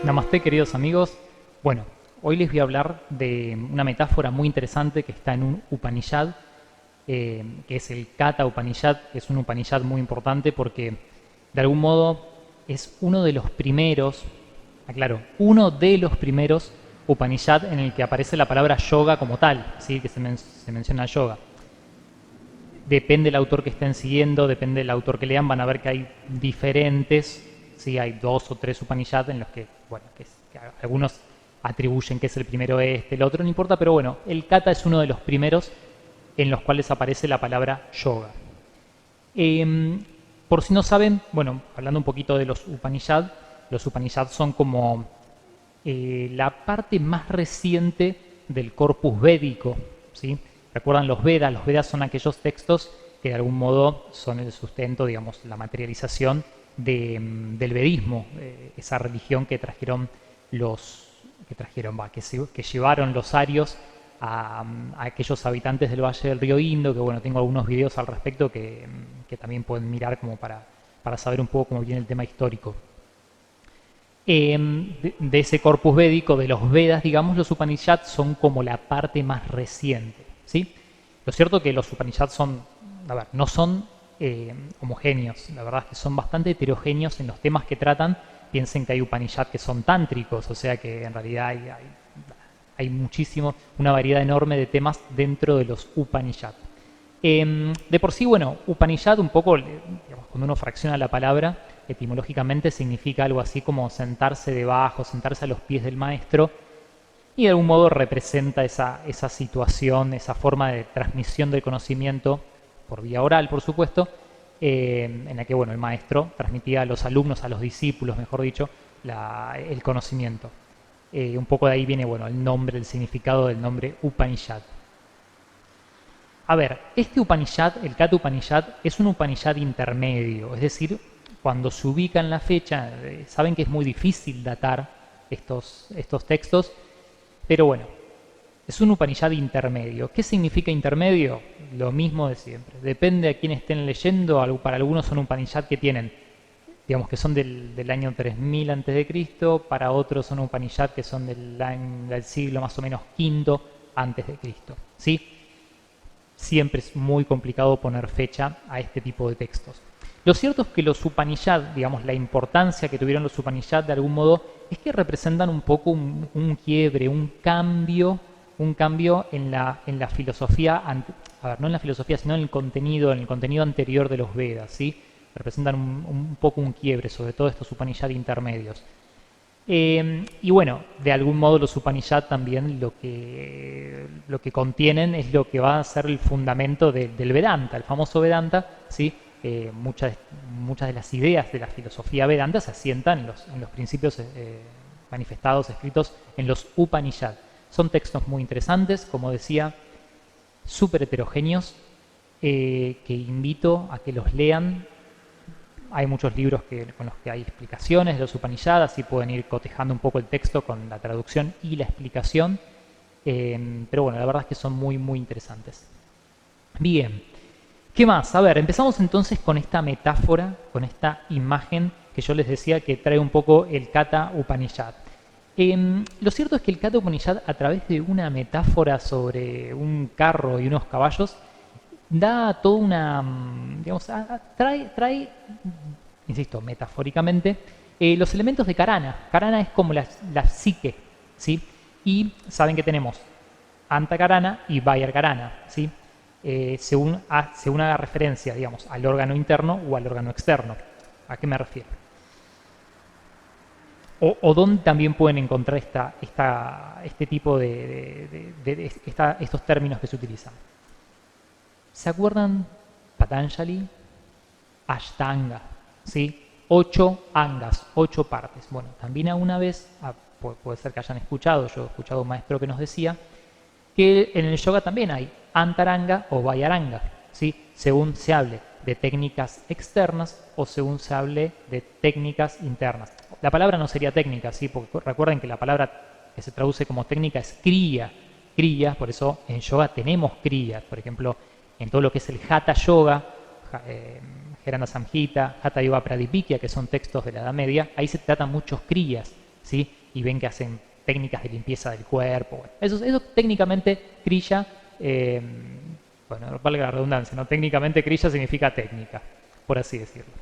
Namaste, queridos amigos. Bueno, hoy les voy a hablar de una metáfora muy interesante que está en un Upanishad, que es el Katha Upanishad. Es un Upanishad muy importante porque, de algún modo, es uno de los primeros, aclaro, uno de los primeros Upanishad en el que aparece la palabra yoga como tal, ¿sí? Que se menciona yoga. Depende del autor que estén siguiendo, depende del autor que lean, van a ver que hay diferentes, ¿sí? Hay 2 o 3 Upanishad en los que, bueno, que algunos atribuyen que es el primero este, el otro, no importa, pero bueno, el Katha es uno de los primeros en los cuales aparece la palabra yoga. Por si no saben, bueno, hablando un poquito de los Upanishad son como la parte más reciente del corpus védico, ¿sí? ¿Recuerdan los Vedas? Los Vedas son aquellos textos que de algún modo son el sustento, digamos, la materialización del vedismo, esa religión que trajeron que llevaron los arios a aquellos habitantes del Valle del Río Indo, que bueno, tengo algunos videos al respecto que también pueden mirar como para saber un poco cómo viene el tema histórico. De ese corpus védico, de los Vedas, digamos, los Upanishads son como la parte más reciente, ¿sí? Lo cierto es que los Upanishads son, a ver, no son homogéneos, la verdad es que son bastante heterogéneos en los temas que tratan. Piensen que hay Upanishads que son tántricos, o sea que en realidad hay muchísimo, una variedad enorme de temas dentro de los Upanishads. De por sí, bueno, Upanishad un poco, digamos, cuando uno fracciona la palabra, etimológicamente significa algo así como sentarse debajo, sentarse a los pies del maestro, y de algún modo representa esa situación, esa forma de transmisión del conocimiento, por vía oral, por supuesto, en la que bueno, el maestro transmitía a los alumnos, a los discípulos, mejor dicho, el conocimiento. Un poco de ahí viene bueno, el nombre, el significado del nombre Upanishad. A ver, este Upanishad, el Katha Upanishad, es un Upanishad intermedio, es decir, cuando se ubica en la fecha, saben que es muy difícil datar estos textos, pero bueno, es un Upanishad intermedio. ¿Qué significa intermedio? Lo mismo de siempre. Depende a quién estén leyendo. Para algunos son Upanishad que tienen, digamos que son del año 3000 a.C., para otros son Upanishad que son del siglo más o menos V a.C., ¿sí? Siempre es muy complicado poner fecha a este tipo de textos. Lo cierto es que los Upanishad, digamos, la importancia que tuvieron los Upanishad de algún modo es que representan un poco un quiebre, un cambio en la filosofía, a ver, no en la filosofía, sino en el contenido anterior de los Vedas, ¿sí? Representan un poco un quiebre, sobre todo estos Upanishad intermedios. Y bueno, de algún modo los Upanishad también lo que contienen es lo que va a ser el fundamento del Vedanta, el famoso Vedanta, ¿sí? Muchas de las ideas de la filosofía Vedanta se asientan en los principios manifestados, escritos en los Upanishad. Son textos muy interesantes, como decía, súper heterogéneos, que invito a que los lean. Hay muchos libros con los que hay explicaciones de los Upanishad, así pueden ir cotejando un poco el texto con la traducción y la explicación. Pero bueno, la verdad es que son muy, muy interesantes. Bien, ¿qué más? A ver, empezamos entonces con esta metáfora, con esta imagen que yo les decía que trae un poco el Katha Upanishad. Lo cierto es que el Katha Upanishad, a través de una metáfora sobre un carro y unos caballos, da toda una, digamos, trae, insisto, metafóricamente, los elementos de Karana. Karana es como la psique, ¿sí? Y saben que tenemos Antakarana y Bayarkarana, ¿sí? Según haga referencia, digamos, al órgano interno o al órgano externo. ¿A qué me refiero? O dónde también pueden encontrar este tipo estos términos que se utilizan. ¿Se acuerdan? Patanjali, Ashtanga, ¿sí? 8 angas, 8 partes. Bueno, también alguna vez, puede ser que hayan escuchado, yo he escuchado a un maestro que nos decía, que en el yoga también hay Antaranga o Vayaranga, ¿sí? Según se hable de técnicas externas o según se hable de técnicas internas. La palabra no sería técnica, ¿sí? Porque recuerden que la palabra que se traduce como técnica es kriya, por eso en yoga tenemos kriyas, por ejemplo, en todo lo que es el Hatha Yoga, Herana Samhita, Hatha Yoga Pradipikya, que son textos de la Edad Media, ahí se tratan muchos kriyas, ¿sí? Y ven que hacen técnicas de limpieza del cuerpo. Bueno, eso técnicamente Kriya, bueno, valga la redundancia, ¿no? Técnicamente Kriya significa técnica, por así decirlo.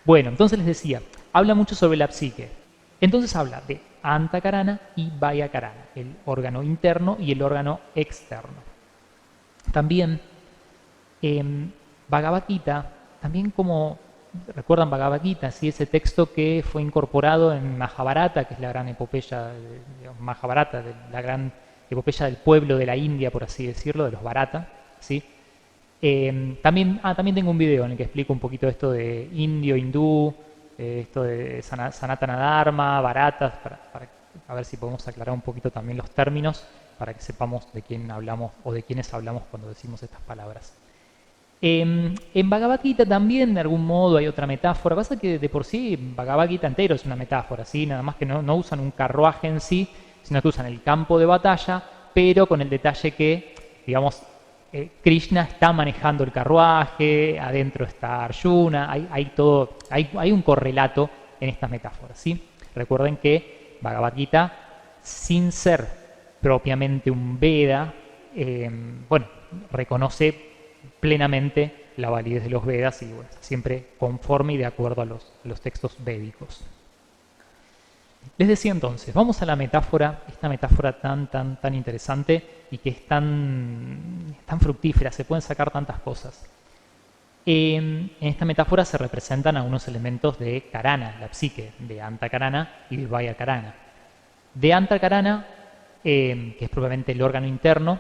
Bueno, entonces les decía, habla mucho sobre la psique. Entonces habla de Antakarana y Vayakarana, el órgano interno y el órgano externo. También Bhagavad Gita, también como recuerdan Bhagavad Gita, ¿sí? Ese texto que fue incorporado en Mahabharata, que es la gran epopeya, Mahabharata, la gran epopeya del pueblo de la India, por así decirlo, de los Bharata, ¿sí? También tengo un video en el que explico un poquito esto de indio, hindú, esto de Sanatana Dharma, Bharatas, para a ver si podemos aclarar un poquito también los términos para que sepamos de quién hablamos o de quiénes hablamos cuando decimos estas palabras. En Bhagavad Gita también de algún modo hay otra metáfora. Pasa que de por sí Bhagavad Gita entero es una metáfora, ¿sí? Nada más que no usan un carruaje en sí, sino que usan el campo de batalla, pero con el detalle que, digamos, Krishna está manejando el carruaje, adentro está Arjuna, hay un correlato en estas metáforas, ¿sí? Recuerden que Bhagavad Gita, sin ser propiamente un Veda, bueno, reconoce plenamente la validez de los Vedas y bueno, siempre conforme y de acuerdo a los textos védicos. Les decía entonces, vamos a la metáfora, esta metáfora tan interesante y que es tan fructífera, se pueden sacar tantas cosas. En esta metáfora se representan algunos elementos de Karana, la psique, de Antakarana y de Vayakarana. De Antakarana, que es propiamente el órgano interno,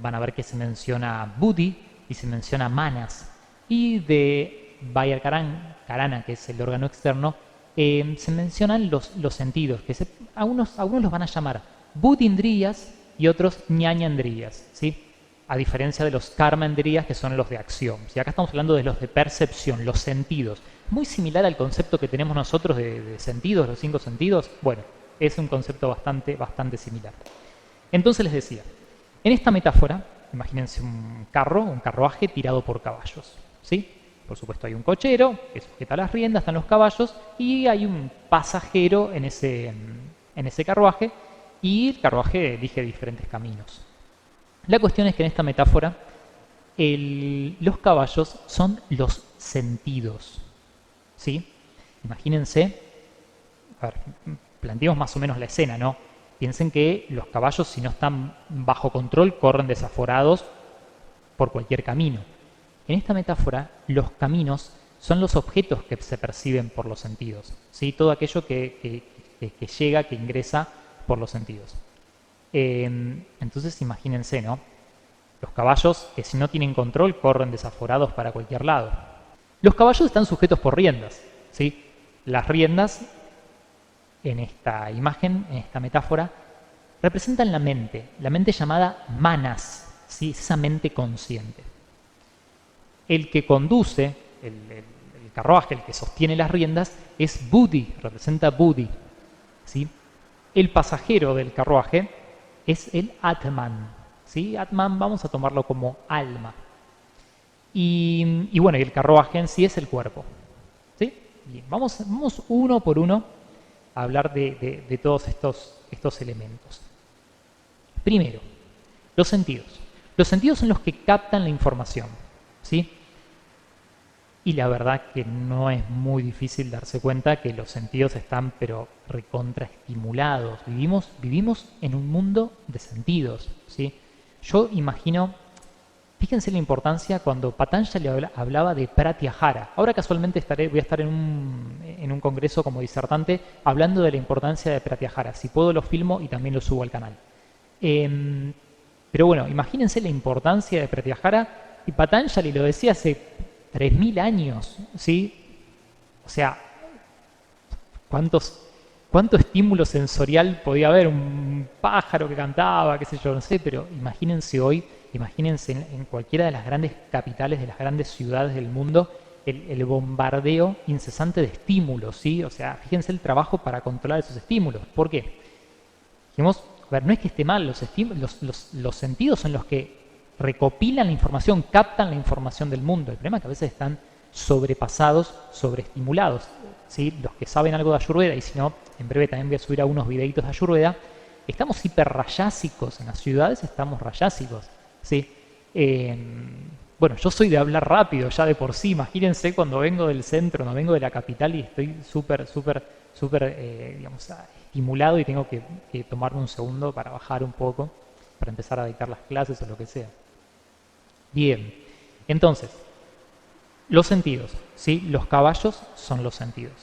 van a ver que se menciona Buddhi y se menciona Manas. Y de Vayakarana, que es el órgano externo, se mencionan los sentidos, que algunos los van a llamar Buddhindriyas y otros Ñañandriyas, ¿sí? A diferencia de los Karmandriyas, que son los de acción. ¿Sí? Acá estamos hablando de los de percepción, los sentidos. Muy similar al concepto que tenemos nosotros de sentidos, los 5 sentidos. Bueno, es un concepto bastante similar. Entonces les decía, en esta metáfora, imagínense un carruaje tirado por caballos, ¿sí? Por supuesto hay un cochero que sujeta las riendas, están los caballos y hay un pasajero en ese carruaje y el carruaje elige diferentes caminos. La cuestión es que en esta metáfora los caballos son los sentidos, ¿sí? Imagínense, a ver, planteemos más o menos la escena, ¿no? Piensen que los caballos, si no están bajo control, corren desaforados por cualquier camino. En esta metáfora, los caminos son los objetos que se perciben por los sentidos, ¿sí? Todo aquello que llega, que ingresa por los sentidos. Entonces imagínense, ¿no? Los caballos que si no tienen control corren desaforados para cualquier lado. Los caballos están sujetos por riendas, ¿sí? Las riendas en esta imagen, en esta metáfora, representan la mente llamada manas, ¿sí? Esa mente consciente. El que conduce el carruaje, el que sostiene las riendas, es Buddhi, representa Buddhi, ¿sí? El pasajero del carruaje es el Atman, ¿sí? Atman vamos a tomarlo como alma. Y bueno, y el carruaje en sí es el cuerpo, ¿sí? Bien, vamos uno por uno a hablar de todos estos elementos. Primero, los sentidos. Los sentidos son los que captan la información, ¿sí? Y la verdad que no es muy difícil darse cuenta que los sentidos están pero recontraestimulados. Vivimos en un mundo de sentidos, ¿sí? Yo imagino, fíjense la importancia cuando Patanjali hablaba de Pratyahara. Ahora casualmente voy a estar en un congreso como disertante hablando de la importancia de Pratyahara. Si puedo lo filmo y también lo subo al canal. Pero bueno, imagínense la importancia de Pratyahara y Patanjali lo decía hace 3000 años, ¿sí? O sea, ¿cuánto estímulo sensorial podía haber? Un pájaro que cantaba, qué sé yo, no sé, pero imagínense hoy, imagínense en cualquiera de las grandes capitales, de las grandes ciudades del mundo, el bombardeo incesante de estímulos, ¿sí? O sea, fíjense el trabajo para controlar esos estímulos. ¿Por qué? Dijimos, a ver, no es que esté mal, los sentidos son los que recopilan la información, captan la información del mundo. El problema es que a veces están sobrepasados, sobreestimulados. ¿Sí? Los que saben algo de Ayurveda, y si no, en breve también voy a subir algunos videitos de Ayurveda, estamos hiperrayásicos, en las ciudades estamos rayásicos. ¿Sí? Bueno, yo soy de hablar rápido ya de por sí, imagínense cuando vengo del centro, no vengo de la capital y estoy súper, digamos, estimulado y tengo que tomarme un segundo para bajar un poco, para empezar a dictar las clases o lo que sea. Bien, entonces, los sentidos, ¿sí? Los caballos son los sentidos.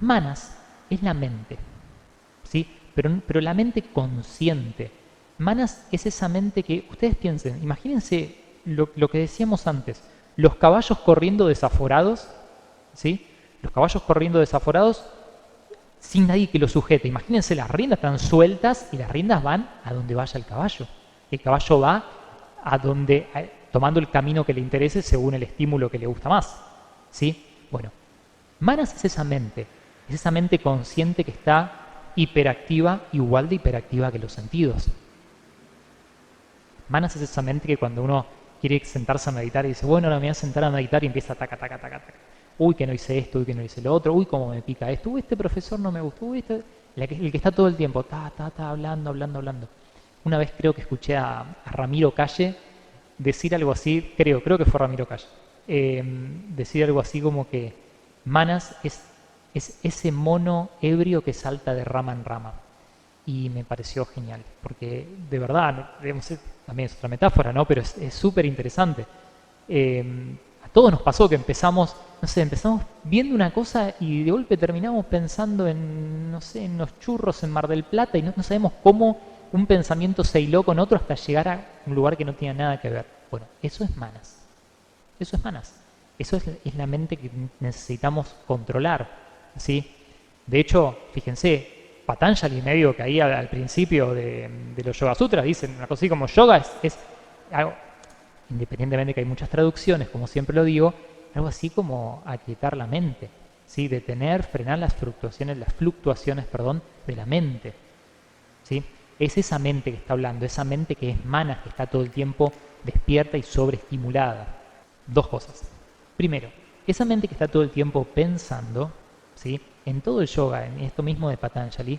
Manas es la mente, ¿sí? Pero la mente consciente. Manas es esa mente que, ustedes piensen, imagínense lo que decíamos antes, los caballos corriendo desaforados, ¿sí? Los caballos corriendo desaforados sin nadie que los sujete. Imagínense, las riendas están sueltas y las riendas van a donde vaya el caballo. El caballo va a donde, tomando el camino que le interese según el estímulo que le gusta más, ¿sí? Bueno, manas es esa mente consciente que está hiperactiva, igual de hiperactiva que los sentidos. Manas es esa mente que cuando uno quiere sentarse a meditar y dice, bueno, ahora me voy a sentar a meditar y empieza taca, taca, taca, taca. Uy, que no hice esto, uy, que no hice lo otro, uy, cómo me pica esto, uy, este profesor no me gustó, uy, el que está todo el tiempo, hablando. Una vez creo que escuché a Ramiro Calle decir algo así, creo que fue Ramiro Calle, decir algo así como que manas es ese mono ebrio que salta de rama en rama. Y me pareció genial, porque de verdad, digamos, también es otra metáfora, ¿no? Pero es súper interesante. A todos nos pasó que empezamos viendo una cosa y de golpe terminamos pensando en, no sé, en los churros en Mar del Plata y no sabemos cómo un pensamiento se hiló con otro hasta llegar a un lugar que no tenía nada que ver. Bueno, eso es manas. Eso es manas. Eso es la mente que necesitamos controlar, ¿sí? De hecho, fíjense, Patanjali medio que ahí al principio de los Yoga Sutras dicen una cosa así como yoga es algo, independientemente de que hay muchas traducciones, como siempre lo digo, algo así como aquietar la mente, ¿sí? Detener, frenar las fluctuaciones de la mente, ¿sí? Es esa mente que está hablando, esa mente que es manas, que está todo el tiempo despierta y sobreestimulada. Dos cosas. Primero, esa mente que está todo el tiempo pensando, ¿sí? En todo el yoga, en esto mismo de Patanjali,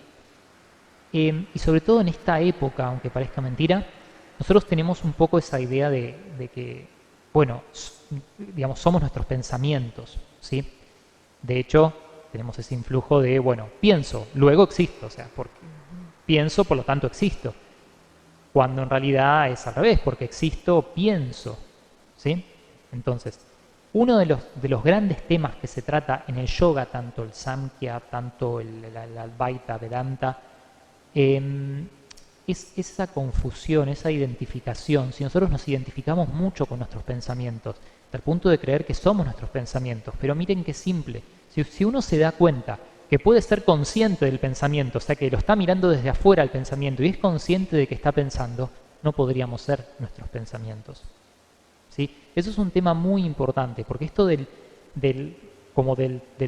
y sobre todo en esta época, aunque parezca mentira, nosotros tenemos un poco esa idea de que, bueno, digamos, somos nuestros pensamientos, ¿sí? De hecho, tenemos ese influjo de, bueno, pienso, luego existo, o sea, porque pienso, por lo tanto existo, cuando en realidad es al revés, porque existo, pienso, ¿sí? Entonces, uno de los grandes temas que se trata en el yoga, tanto el Samkhya, tanto el Advaita, Vedanta, es esa confusión, esa identificación. Si nosotros nos identificamos mucho con nuestros pensamientos, hasta el punto de creer que somos nuestros pensamientos, pero miren qué simple, si uno se da cuenta que puede ser consciente del pensamiento, o sea que lo está mirando desde afuera el pensamiento y es consciente de que está pensando, no podríamos ser nuestros pensamientos. ¿Sí? Eso es un tema muy importante, porque esto del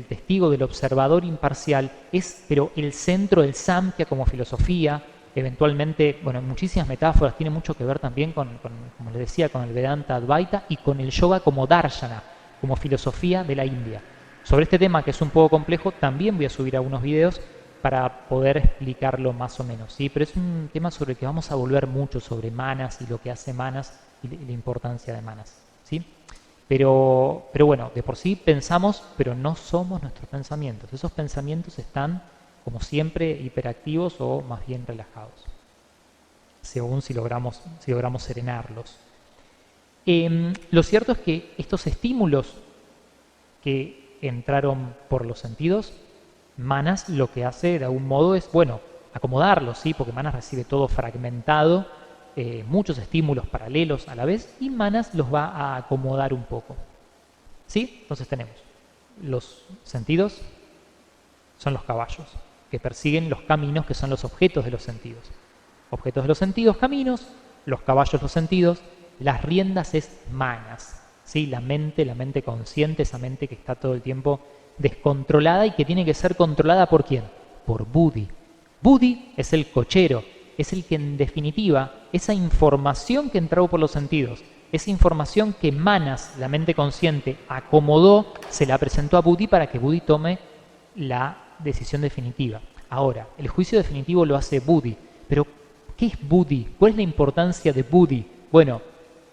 testigo, del observador imparcial, es pero el centro del Samkhya como filosofía, eventualmente, bueno, muchísimas metáforas, tiene mucho que ver también con, como les decía, con el Vedanta Advaita y con el yoga como Darshana, como filosofía de la India. Sobre este tema, que es un poco complejo, también voy a subir algunos videos para poder explicarlo más o menos, ¿sí? Pero es un tema sobre el que vamos a volver mucho, sobre manas y lo que hace manas y la importancia de manas, ¿sí? Pero bueno, de por sí pensamos, pero no somos nuestros pensamientos. Esos pensamientos están, como siempre, hiperactivos o más bien relajados, según si logramos serenarlos. Lo cierto es que estos estímulos que entraron por los sentidos, manas lo que hace de algún modo es, bueno, acomodarlos, ¿sí? Porque manas recibe todo fragmentado, muchos estímulos paralelos a la vez, y manas los va a acomodar un poco, ¿sí? Entonces tenemos los sentidos, son los caballos, que persiguen los caminos que son los objetos de los sentidos. Objetos de los sentidos, caminos, los caballos, los sentidos, las riendas es manas, ¿sí? La mente consciente, esa mente que está todo el tiempo descontrolada y que tiene que ser controlada ¿por quién? Por Buddhi. Buddhi es el cochero, es el que en definitiva, esa información que entró por los sentidos, esa información que Manas, la mente consciente, acomodó, se la presentó a Buddhi para que Buddhi tome la decisión definitiva. Ahora, el juicio definitivo lo hace Buddhi, pero ¿qué es Buddhi? ¿Cuál es la importancia de Buddhi? Bueno,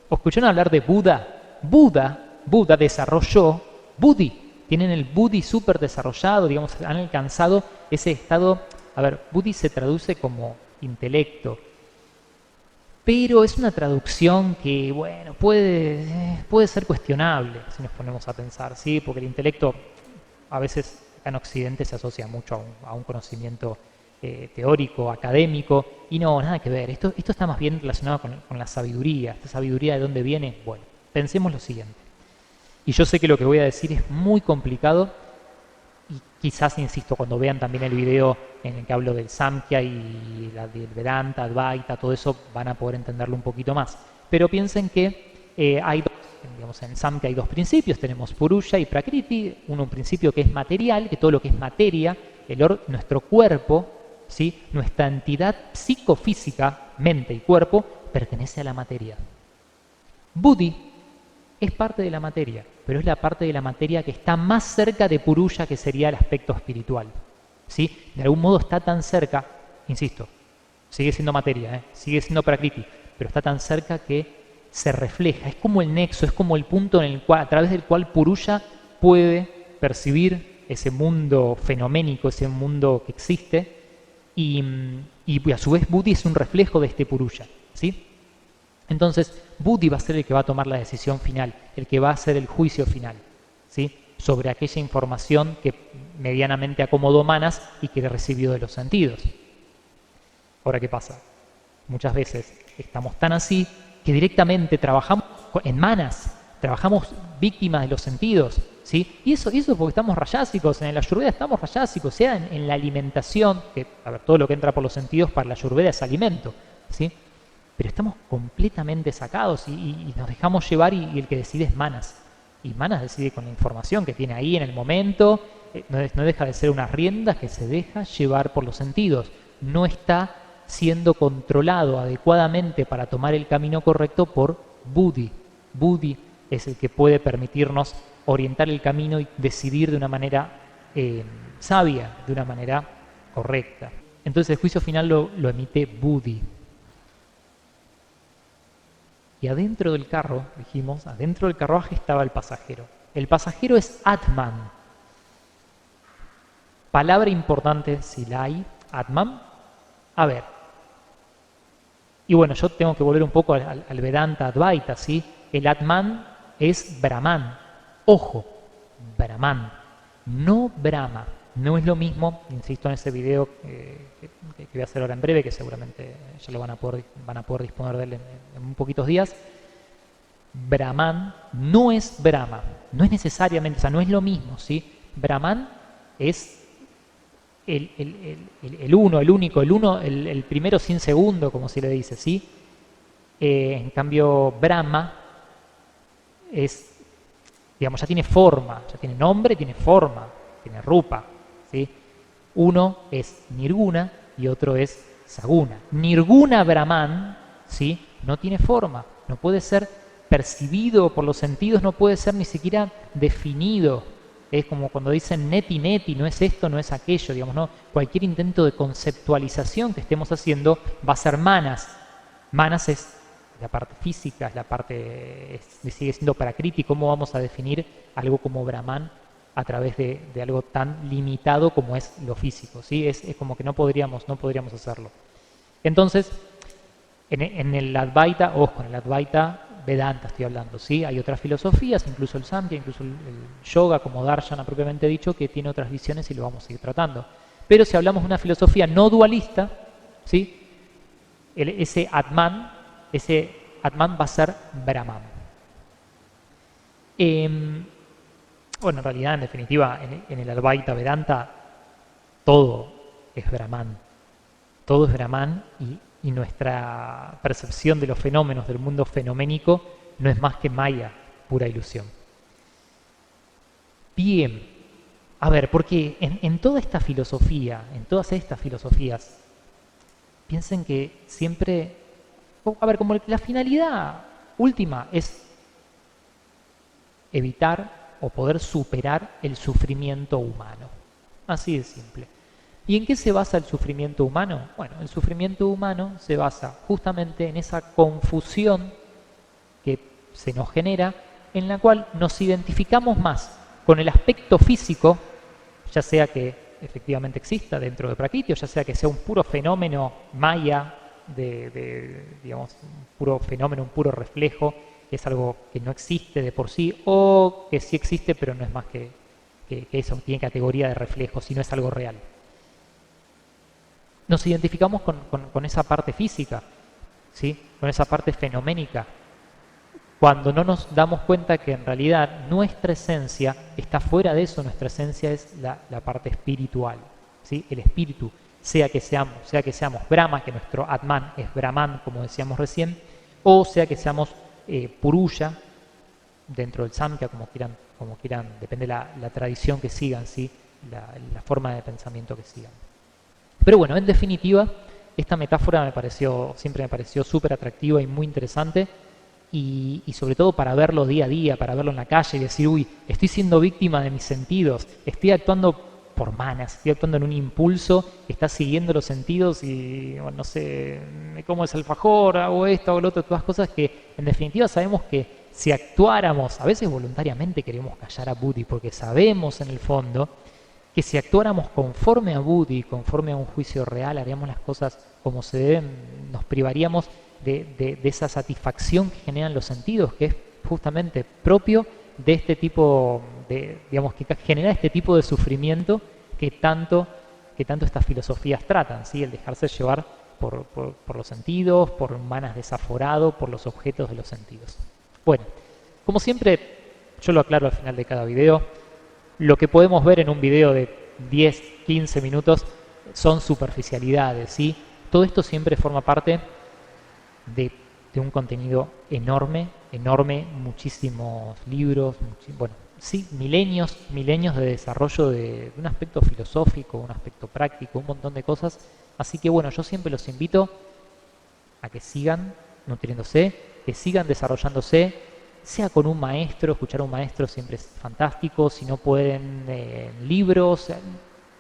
¿escucharon hablar de Buda? Buda desarrolló Buddhi. Tienen el Buddhi súper desarrollado, digamos, han alcanzado ese estado. A ver, Buddhi se traduce como intelecto, pero es una traducción que, bueno, puede ser cuestionable si nos ponemos a pensar, ¿sí? Porque el intelecto a veces en Occidente se asocia mucho a un conocimiento teórico, académico, y no, nada que ver. Esto está más bien relacionado con la sabiduría. ¿Esta sabiduría de dónde viene? Bueno, pensemos lo siguiente. Y yo sé que lo que voy a decir es muy complicado, y quizás, insisto, cuando vean también el video en el que hablo del Samkhya y del Vedanta, Advaita, todo eso, van a poder entenderlo un poquito más. Pero piensen que hay dos, digamos, en Samkhya hay dos principios, tenemos Purusha y Prakriti, un principio que es material, que todo lo que es materia, nuestro cuerpo, ¿sí? Nuestra entidad psicofísica, mente y cuerpo, pertenece a la materia. Buddhi es parte de la materia, pero es la parte de la materia que está más cerca de Purusha, que sería el aspecto espiritual. ¿Sí? De algún modo está tan cerca, insisto, sigue siendo materia, sigue siendo Prakriti, pero está tan cerca que se refleja, es como el nexo, es como el punto en el cual, a través del cual Purusha puede percibir ese mundo fenoménico, ese mundo que existe, y a su vez Buddhi es un reflejo de este Purusha, ¿sí? Entonces, Buddhi va a ser el que va a tomar la decisión final, el que va a hacer el juicio final, ¿sí? Sobre aquella información que medianamente acomodó Manas y que recibió de los sentidos. Ahora, ¿qué pasa? Muchas veces estamos tan así que directamente trabajamos en Manas, trabajamos víctimas de los sentidos, ¿sí? Y eso porque estamos rayásicos, en la Ayurveda estamos rayásicos, sea en la alimentación, que a ver, todo lo que entra por los sentidos para la Ayurveda es alimento, ¿sí? Pero estamos completamente sacados y nos dejamos llevar y el que decide es Manas. Y Manas decide con la información que tiene ahí en el momento, no deja de ser unas riendas que se deja llevar por los sentidos. No está siendo controlado adecuadamente para tomar el camino correcto por Buddhi. Buddhi es el que puede permitirnos orientar el camino y decidir de una manera sabia, de una manera correcta. Entonces el juicio final lo emite Buddhi. Y adentro del carro, dijimos, adentro del carruaje estaba el pasajero. El pasajero es Atman. Palabra importante si la hay, Atman. A ver. Y bueno, yo tengo que volver un poco al Vedanta Advaita, ¿sí? El Atman es Brahman. Ojo, Brahman, no Brahma. No es lo mismo, insisto en ese video que voy a hacer ahora en breve, que seguramente ya lo van a poder disponer de él en un poquitos días. Brahman no es Brahma, no es necesariamente, o sea, no es lo mismo, ¿sí? Brahman es el uno, el único, el primero sin segundo, como se le dice, ¿sí? En cambio, Brahma es, digamos, ya tiene forma, ya tiene nombre, tiene forma, tiene rupa, ¿sí? Uno es Nirguna y otro es Saguna. Nirguna Brahman, ¿sí? No tiene forma, no puede ser percibido por los sentidos, no puede ser ni siquiera definido. Es como cuando dicen neti neti, no es esto, no es aquello, digamos, ¿no? Cualquier intento de conceptualización que estemos haciendo va a ser manas. Manas es la parte física, es la parte, sigue siendo prakriti. ¿Cómo vamos a definir algo como Brahman a través de algo tan limitado como es lo físico? ¿Sí? Es como que no podríamos hacerlo. Entonces, en el Advaita, ojo, en el Advaita Vedanta estoy hablando, ¿sí? Hay otras filosofías, incluso el Samkhya, incluso el yoga, como Darshana propiamente dicho, que tiene otras visiones y lo vamos a ir tratando. Pero si hablamos de una filosofía no dualista, ¿sí? Ese Atman va a ser Brahman. Bueno, en realidad, en definitiva, en el Advaita Vedanta, todo es Brahman. Todo es Brahman y nuestra percepción de los fenómenos del mundo fenoménico no es más que Maya, pura ilusión. Bien, a ver, porque en toda esta filosofía, en todas estas filosofías, piensen que siempre, a ver, como la finalidad última es evitar o poder superar el sufrimiento humano. Así de simple. ¿Y en qué se basa el sufrimiento humano? Bueno, el sufrimiento humano se basa justamente en esa confusión que se nos genera, en la cual nos identificamos más con el aspecto físico, ya sea que efectivamente exista dentro de Prakriti, o ya sea que sea un puro fenómeno maya, digamos, un puro fenómeno, un puro reflejo, que es algo que no existe de por sí, o que sí existe pero no es más que eso, tiene categoría de reflejo, si no es algo real. Nos identificamos con esa parte física, ¿sí? Con esa parte fenoménica, cuando no nos damos cuenta que en realidad nuestra esencia está fuera de eso. Nuestra esencia es la parte espiritual, ¿sí? El espíritu, sea que seamos Brahma, que nuestro Atman es Brahman, como decíamos recién, o sea que seamos Puruya, dentro del Samkhya, como quieran, depende de la tradición que sigan, ¿sí? La forma de pensamiento que sigan. Pero bueno, en definitiva, esta metáfora siempre me pareció súper atractiva y muy interesante, y sobre todo para verlo día a día, para verlo en la calle y decir, uy, estoy siendo víctima de mis sentidos, estoy actuando por manas, estoy actuando en un impulso que está siguiendo los sentidos y, bueno, no sé, me como ese alfajor, hago esto, hago lo otro, todas cosas que en definitiva sabemos que si actuáramos, a veces voluntariamente queremos callar a Buddhi porque sabemos en el fondo que si actuáramos conforme a Buddhi, conforme a un juicio real, haríamos las cosas como se deben, nos privaríamos de esa satisfacción que generan los sentidos, que es justamente propio de este tipo digamos, que genera este tipo de sufrimiento que tanto estas filosofías tratan, ¿sí? El dejarse llevar por los sentidos, por un manas desaforado, por los objetos de los sentidos. Bueno, como siempre, yo lo aclaro al final de cada video, lo que podemos ver en un video de 10, 15 minutos son superficialidades, ¿sí? Todo esto siempre forma parte de un contenido enorme, muchísimos libros, bueno, sí, milenios de desarrollo de un aspecto filosófico, un aspecto práctico, un montón de cosas. Así que bueno, yo siempre los invito a que sigan nutriéndose, que sigan desarrollándose, sea con un maestro. Escuchar a un maestro siempre es fantástico. Si no pueden, libros,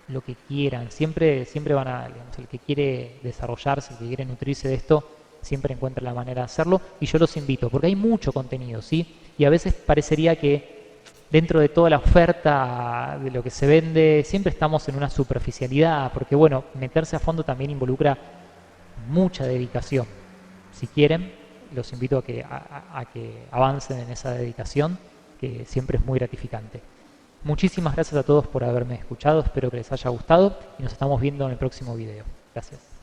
lo que quieran. Siempre van a, digamos, el que quiere desarrollarse, el que quiere nutrirse de esto, siempre encuentra la manera de hacerlo, y yo los invito, porque hay mucho contenido, ¿sí? Y a veces parecería que dentro de toda la oferta de lo que se vende, siempre estamos en una superficialidad, porque bueno, meterse a fondo también involucra mucha dedicación. Si quieren, los invito a que avancen en esa dedicación, que siempre es muy gratificante. Muchísimas gracias a todos por haberme escuchado, espero que les haya gustado y nos estamos viendo en el próximo video. Gracias.